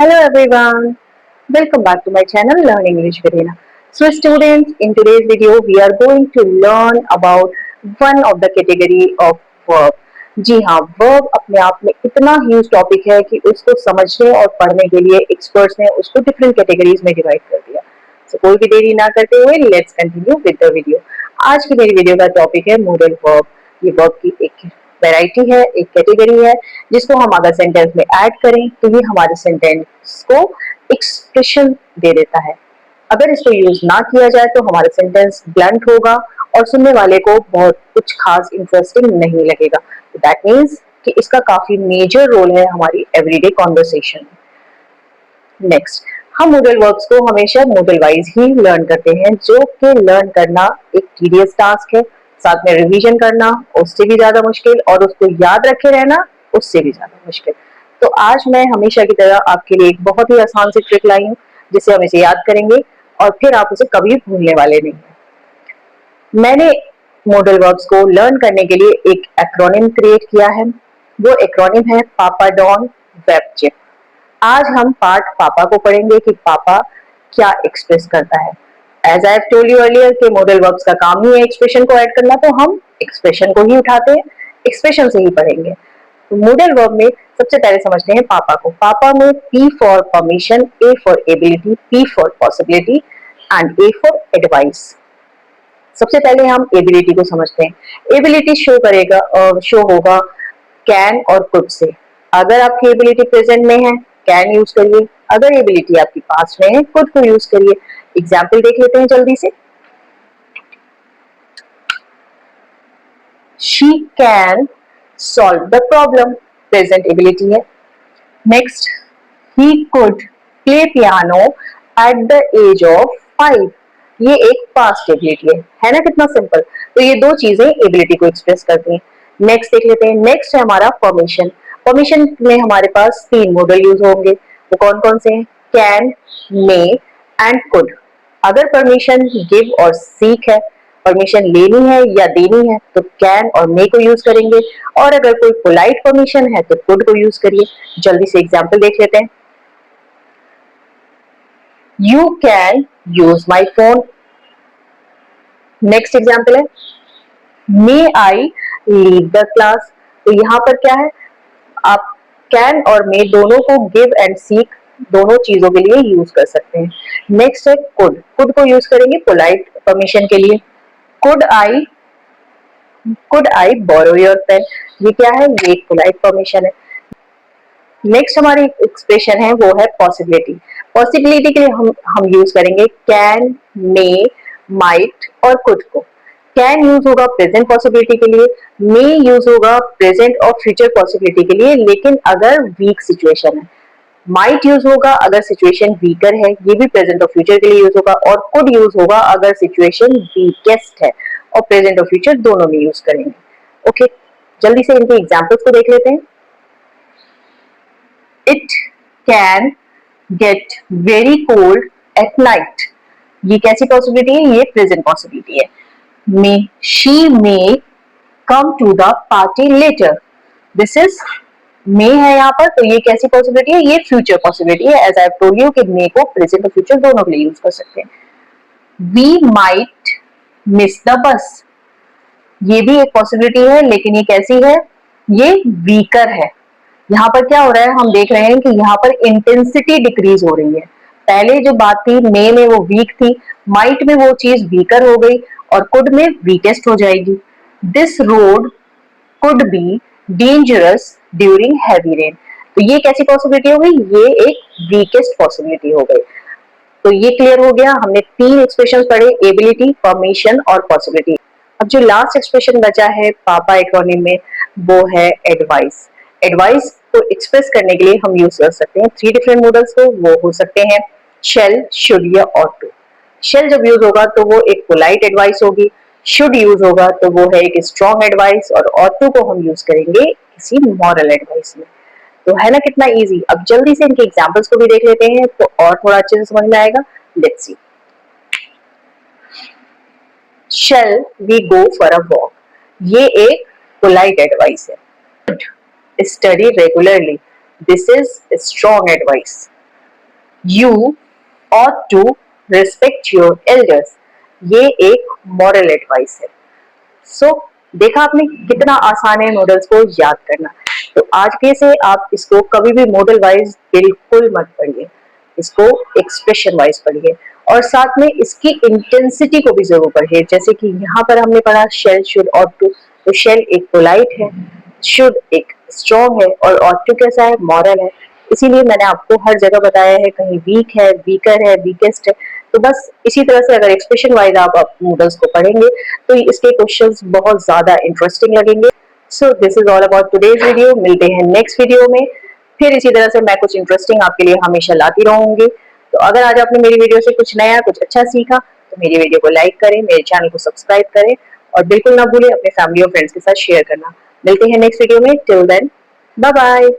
Hello everyone, welcome back to my channel Learn English with Hina. So students, in today's video we are going to learn about one of the category of verb. जी हाँ, verb अपने आप में इतना huge topic है कि उसको समझने और पढ़ने के लिए एक्सपर्ट्स ने उसको डिफरेंट कैटेगरीज में डिवाइड कर दिया. So कोई भी देरी ना करते हुए let's continue with the video. आज की मेरी वीडियो का टॉपिक है मॉडल वर्ब. ये वर्ब की एक वैरायटी है, एक कैटेगरी है जिसको हम अगर सेंटेंस में ऐड करें तो ये हमारे सेंटेंस को एक्सप्रेशन दे देता है. अगर इसको यूज ना किया जाए तो हमारा सेंटेंस ब्लंट होगा और सुनने वाले को बहुत कुछ खास इंटरेस्टिंग नहीं लगेगा. दैट मीन्स कि इसका काफी मेजर रोल है हमारी एवरीडे कॉन्वर्सेशन में. नेक्स्ट, हम मॉडल वर्ब्स को हमेशा मॉडल वाइज ही लर्न करते हैं, जो कि लर्न करना एक टीडियस टास्क है. साथ में रिवीजन करना उससे भी ज्यादा मुश्किल और उसको याद रखे रहना उससे भी ज्यादा मुश्किल. तो आज मैं हमेशा की तरह आपके लिए एक बहुत ही आसान सी ट्रिक लाई हूँ जिससे हम इसे याद करेंगे और फिर आप उसे कभी भूलने वाले नहीं. मैंने मॉडल वर्ब्स को लर्न करने के लिए एक एक्रोनिम क्रिएट किया है. वो एक्रोनिम है पापा डॉन वेब चिप. आज हम पार्ट पापा को पढ़ेंगे कि पापा क्या एक्सप्रेस करता है. As I told you earlier के मॉडल वर्ब्स का काम ही है एक्सप्रेशन को ऐड करना, तो हम एक्सप्रेशन को ही उठाते हैं, एक्सप्रेशन से ही पढ़ेंगे. तो मॉडल वर्ब में सबसे पहले समझते हैं पापा को. पापा में P for permission, A for ability, P for possibility and A for advice. सबसे पहले हम एबिलिटी को समझते हैं. एबिलिटी शो करेगा और शो होगा कैन और कुड से. अगर आपकी एबिलिटी प्रेजेंट में है कैन यूज करिए, अगर एबिलिटी आपकी पास्ट में है कुड को यूज करिए. एग्जाम्पल देख लेते हैं जल्दी से. She can solve the problem, present ability है. Next, he could play piano at the age of 5, ये एक पास्ट एबिलिटी है ना. कितना सिंपल. तो ये दो चीजें एबिलिटी को एक्सप्रेस करती हैं. नेक्स्ट देख लेते हैं. नेक्स्ट है हमारा परमिशन. परमिशन में हमारे पास 3 मॉडल यूज होंगे. वो कौन कौन से हैं? Can, may and could. अगर परमिशन गिव और सीक है, परमिशन लेनी है या देनी है, तो कैन और मे को यूज करेंगे. और अगर कोई पोलाइट परमिशन है तो कुड को यूज करिए. जल्दी से एग्जाम्पल देख लेते हैं. You can use my phone. Next example है मे आई लीव द क्लास. तो यहाँ पर क्या है, आप कैन और मे दोनों को गिव एंड सीक दोनों चीजों के लिए यूज कर सकते हैं. नेक्स्ट है कुड. कुड को यूज करेंगे पोलाइट परमिशन के लिए. Could I borrow your pen. ये क्या है? ये एक पोलाइट परमिशन है. नेक्स्ट हमारी एक्सप्रेशन है वो है पॉसिबिलिटी. पॉसिबिलिटी के लिए हम यूज करेंगे कैन, मे, माइट और कुड को. कैन यूज होगा प्रेजेंट पॉसिबिलिटी के लिए, मे यूज होगा प्रेजेंट और फ्यूचर पॉसिबिलिटी के लिए लेकिन अगर वीक सिचुएशन है. माइट यूज होगा अगर सिचुएशन वीकर है, ये भी प्रेजेंट और फ्यूचर के लिए यूज होगा. और कुड यूज होगा अगर सिचुएशन वीकेस्ट है और प्रेजेंट और फ्यूचर दोनों में यूज करेंगे. ओके, जल्दी से इनके एग्जाम्पल्स को देख लेते हैं. It can get very cold at night. ये कैसी पॉसिबिलिटी है? ये प्रेजेंट पॉसिबिलिटी है. May she may come to the party later. This is may है यहाँ पर, तो ये कैसी पॉसिबिलिटी है? ये फ्यूचर पॉसिबिलिटी है. एज आई टोल्ड यू कि मे को प्रेजेंट और फ्यूचर दोनों के लिए यूज कर सकते हैं. We might miss the bus. ये भी एक पॉसिबिलिटी है लेकिन ये कैसी है? ये वीकर है. यहाँ पर क्या हो रहा है, हम देख रहे हैं कि यहाँ पर इंटेंसिटी डिक्रीज हो रही है. पहले जो बात थी मे में वो वीक थी, माइट में वो चीज वीकर हो गई और कुड में वीकेस्ट हो जाएगी. This road could be dangerous during heavy rain. तो ये कैसी पॉसिबिलिटी हो गई? ये एक वीकेस्ट पॉसिबिलिटी हो गई. तो ये क्लियर हो गया. हमने 3 एक्सप्रेशन पढ़े, एबिलिटी, परमिशन और पॉसिबिलिटी. अब जो लास्ट एक्सप्रेशन बचा है पापा एक्रोनिम में वो है एडवाइस. एडवाइस को एक्सप्रेस करने के लिए हम यूज कर सकते हैं 3 डिफरेंट मॉडल्स को. वो हो सकते हैं शेल, शुड या ऑट टू. शेल जब यूज होगा तो वो एक पोलाइट एडवाइस होगी. शुड यूज होगा तो वो है एक स्ट्रॉन्ग एडवाइस. और ऑट टू को हम यूज करेंगे किसी मॉरल एडवाइस में. तो है ना कितना इजी. अब जल्दी से इनके एग्जांपल्स को भी देख लेते हैं तो और थोड़ा अच्छे से समझ में आएगा. Let's see. Shall we go for a walk? ये एक पोलाइट एडवाइस है. Study regularly. This is a strong advice. You ought to respect your elders. ये एक मॉरल एडवाइस है। सो देखा आपने कितना आसान है मॉडल्स को याद करना। तो आज के से आप इसको कभी भी मॉडल वाइज बिल्कुल मत पढ़िए, इसको एक्सप्रेशन वाइज पढ़िए और साथ में इसकी इंटेंसिटी को भी जरूर पढ़िए। जैसे कि यहाँ पर हमने पढ़ा शेल, शुड, ऑट टू, तो शेल एक पोलाइट है, शुड एक स्ट्रॉन्ग है और ऑट टू कैसा है, मॉरल है। इसीलिए मैंने आपको हर जगह बताया है, कहीं वीक है, वीकर है, वीकेस्ट है। तो बस इसी तरह से अगर एक्सप्रेशन वाइज आप मॉडल्स को पढ़ेंगे तो इसके क्वेश्चंस बहुत ज्यादा इंटरेस्टिंग लगेंगे। So this is all about today's video. मिलते हैं नेक्स्ट वीडियो में, फिर इसी तरह से मैं कुछ इंटरेस्टिंग आपके लिए हमेशा लाती रहूंगी। तो अगर आज आपने मेरी वीडियो से कुछ नया, कुछ अच्छा सीखा तो मेरी वीडियो को लाइक करें, मेरे चैनल को सब्सक्राइब करें और बिल्कुल ना भूलें अपने फैमिली और फ्रेंड्स के साथ शेयर करना। मिलते हैं नेक्स्ट वीडियो में। Till then, bye bye.